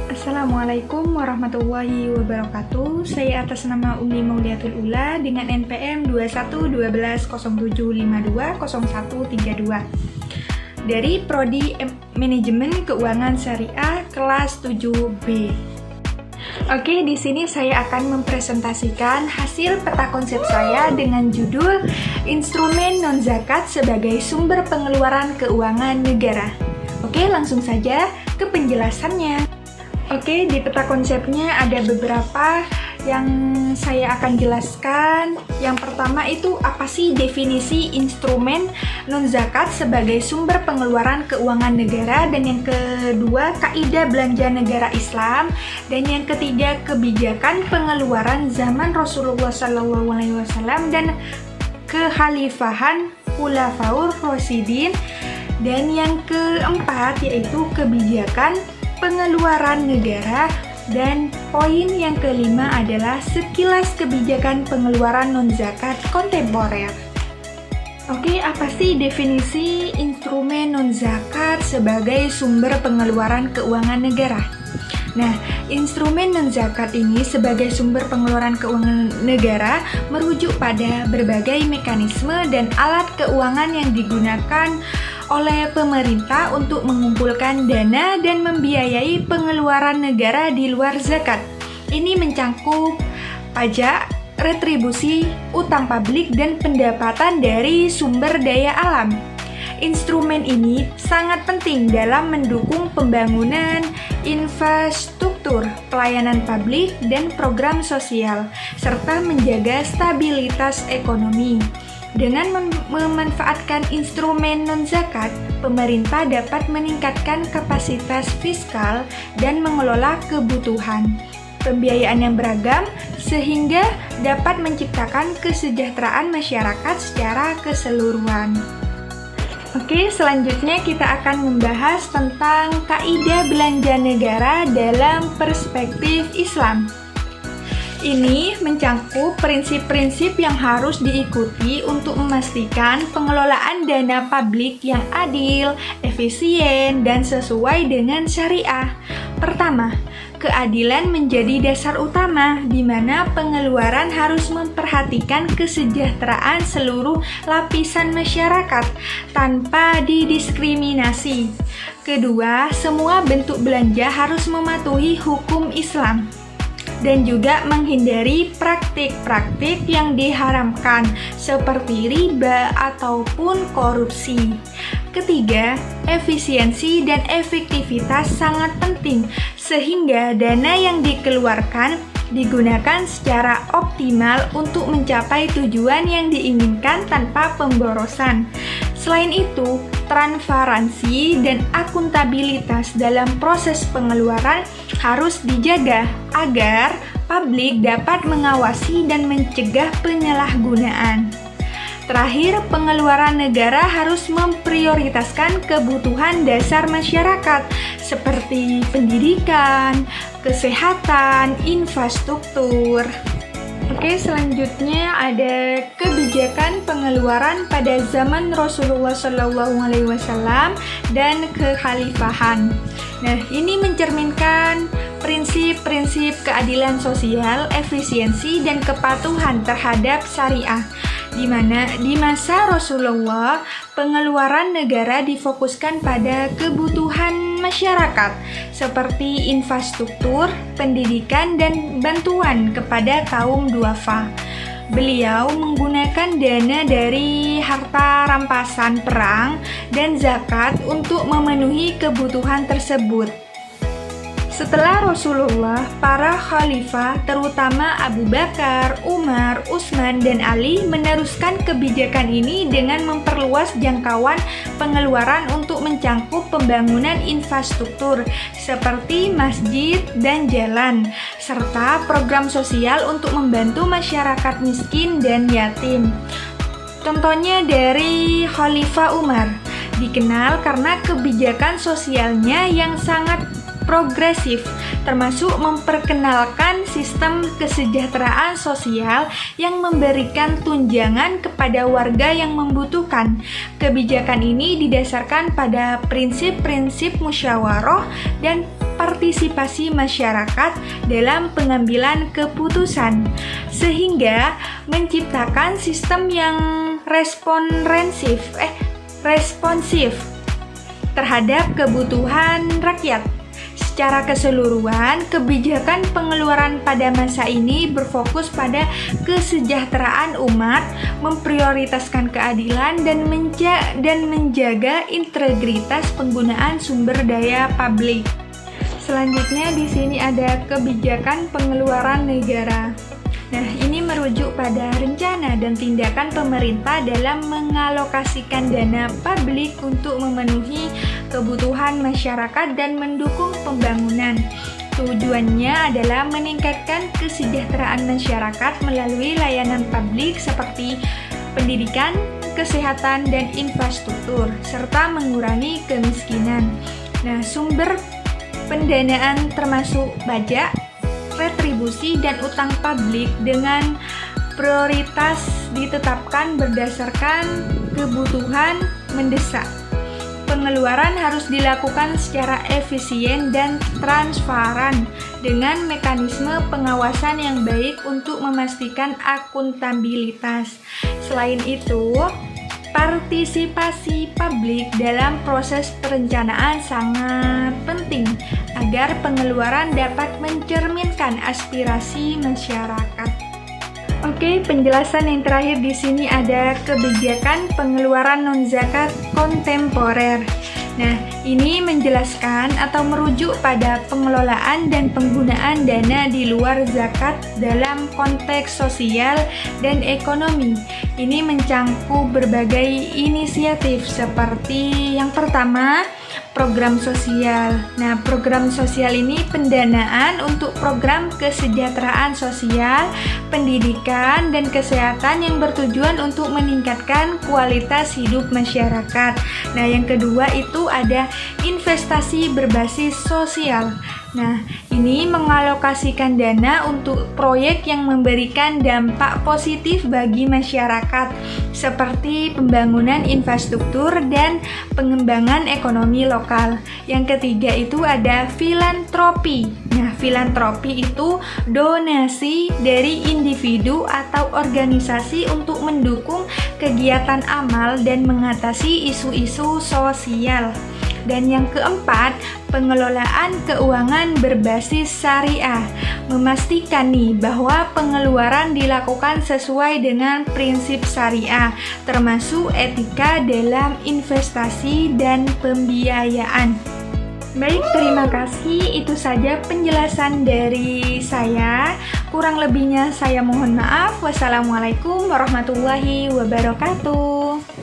Assalamualaikum warahmatullahi wabarakatuh. Saya atas nama Umi Mauliatul Ula dengan NPM 211207520132 dari Prodi Manajemen Keuangan Syariah kelas 7B. Oke, di sini saya akan mempresentasikan hasil peta konsep saya dengan judul Instrumen non-zakat sebagai sumber pengeluaran keuangan negara. Oke, langsung saja ke penjelasannya. Oke, di peta konsepnya ada beberapa yang saya akan jelaskan. Yang pertama itu apa sih definisi instrumen non-zakat sebagai sumber pengeluaran keuangan negara, dan yang kedua kaidah belanja negara Islam, dan yang ketiga kebijakan pengeluaran zaman Rasulullah SAW dan kekhalifahan Khulafaur Rasyidin, dan yang keempat yaitu kebijakan pengeluaran negara, dan poin yang kelima adalah sekilas kebijakan pengeluaran non-zakat kontemporer. Oke, apa sih definisi instrumen non-zakat sebagai sumber pengeluaran keuangan negara? Nah, instrumen non-zakat ini sebagai sumber pengeluaran keuangan negara merujuk pada berbagai mekanisme dan alat keuangan yang digunakan oleh pemerintah untuk mengumpulkan dana dan membiayai pengeluaran negara di luar zakat. Ini mencangkup pajak, retribusi, utang publik, dan pendapatan dari sumber daya alam. Instrumen ini sangat penting dalam mendukung pembangunan infrastruktur, pelayanan publik, dan program sosial, serta menjaga stabilitas ekonomi. Dengan memanfaatkan instrumen non-zakat, pemerintah dapat meningkatkan kapasitas fiskal dan mengelola kebutuhan pembiayaan yang beragam, sehingga dapat menciptakan kesejahteraan masyarakat secara keseluruhan. Oke, selanjutnya kita akan membahas tentang kaidah belanja negara dalam perspektif Islam. Ini mencangkup prinsip-prinsip yang harus diikuti untuk memastikan pengelolaan dana publik yang adil, efisien, dan sesuai dengan syariah. Pertama, keadilan menjadi dasar utama, di mana pengeluaran harus memperhatikan kesejahteraan seluruh lapisan masyarakat tanpa didiskriminasi. Kedua, semua bentuk belanja harus mematuhi hukum Islam dan juga menghindari praktik-praktik yang diharamkan seperti riba ataupun korupsi. Ketiga, efisiensi dan efektivitas sangat penting sehingga dana yang dikeluarkan digunakan secara optimal untuk mencapai tujuan yang diinginkan tanpa pemborosan. Selain itu, transparansi dan akuntabilitas dalam proses pengeluaran harus dijaga agar publik dapat mengawasi dan mencegah penyalahgunaan. Terakhir, pengeluaran negara harus memprioritaskan kebutuhan dasar masyarakat seperti pendidikan, kesehatan, infrastruktur. Oke, selanjutnya ada kebijakan pengeluaran pada zaman Rasulullah SAW dan kekhalifahan. Nah, ini mencerminkan prinsip-prinsip keadilan sosial, efisiensi, dan kepatuhan terhadap syariah, di mana di masa Rasulullah pengeluaran negara difokuskan pada kebutuhan masyarakat seperti infrastruktur, pendidikan, dan bantuan kepada kaum duafa. Beliau menggunakan dana dari harta rampasan perang dan zakat untuk memenuhi kebutuhan tersebut. Setelah Rasulullah, para khalifah terutama Abu Bakar, Umar, Utsman, dan Ali meneruskan kebijakan ini dengan memperluas jangkauan pengeluaran untuk mencangkup pembangunan infrastruktur seperti masjid dan jalan, serta program sosial untuk membantu masyarakat miskin dan yatim. Contohnya dari Khalifah Umar, dikenal karena kebijakan sosialnya yang sangat progresif, termasuk memperkenalkan sistem kesejahteraan sosial yang memberikan tunjangan kepada warga yang membutuhkan. Kebijakan ini didasarkan pada prinsip-prinsip musyawarah dan partisipasi masyarakat dalam pengambilan keputusan, sehingga menciptakan sistem yang responsif terhadap kebutuhan rakyat. Secara keseluruhan, kebijakan pengeluaran pada masa ini berfokus pada kesejahteraan umat, memprioritaskan keadilan, dan menjaga integritas penggunaan sumber daya publik. Selanjutnya di sini ada kebijakan pengeluaran negara. Nah, ini merujuk pada rencana dan tindakan pemerintah dalam mengalokasikan dana publik untuk memenuhi kebutuhan masyarakat dan mendukung pembangunan. Tujuannya adalah meningkatkan kesejahteraan masyarakat melalui layanan publik seperti pendidikan, kesehatan, dan infrastruktur, serta mengurangi kemiskinan. Nah, sumber pendanaan termasuk pajak, retribusi, dan utang publik dengan prioritas ditetapkan berdasarkan kebutuhan mendesak. Pengeluaran harus dilakukan secara efisien dan transparan dengan mekanisme pengawasan yang baik untuk memastikan akuntabilitas. Selain itu, partisipasi publik dalam proses perencanaan sangat penting agar pengeluaran dapat mencerminkan aspirasi masyarakat. Oke, penjelasan yang terakhir di sini ada kebijakan pengeluaran non-zakat kontemporer. Nah, ini menjelaskan atau merujuk pada pengelolaan dan penggunaan dana di luar zakat dalam konteks sosial dan ekonomi. Ini mencangkup berbagai inisiatif seperti yang pertama, program sosial. Nah, program sosial ini pendanaan untuk program kesejahteraan sosial, pendidikan, dan kesehatan yang bertujuan untuk meningkatkan kualitas hidup masyarakat. Nah, yang kedua itu ada investasi berbasis sosial. Nah, ini mengalokasikan dana untuk proyek yang memberikan dampak positif bagi masyarakat, seperti pembangunan infrastruktur dan pengembangan ekonomi lokal. Yang ketiga itu ada filantropi. Nah, filantropi itu donasi dari individu atau organisasi untuk mendukung kegiatan amal dan mengatasi isu-isu sosial. Dan yang keempat, pengelolaan keuangan berbasis syariah. Memastikan nih bahwa pengeluaran dilakukan sesuai dengan prinsip syariah, termasuk etika dalam investasi dan pembiayaan. Baik, terima kasih. Itu saja penjelasan dari saya. Kurang lebihnya saya mohon maaf. Wassalamualaikum warahmatullahi wabarakatuh.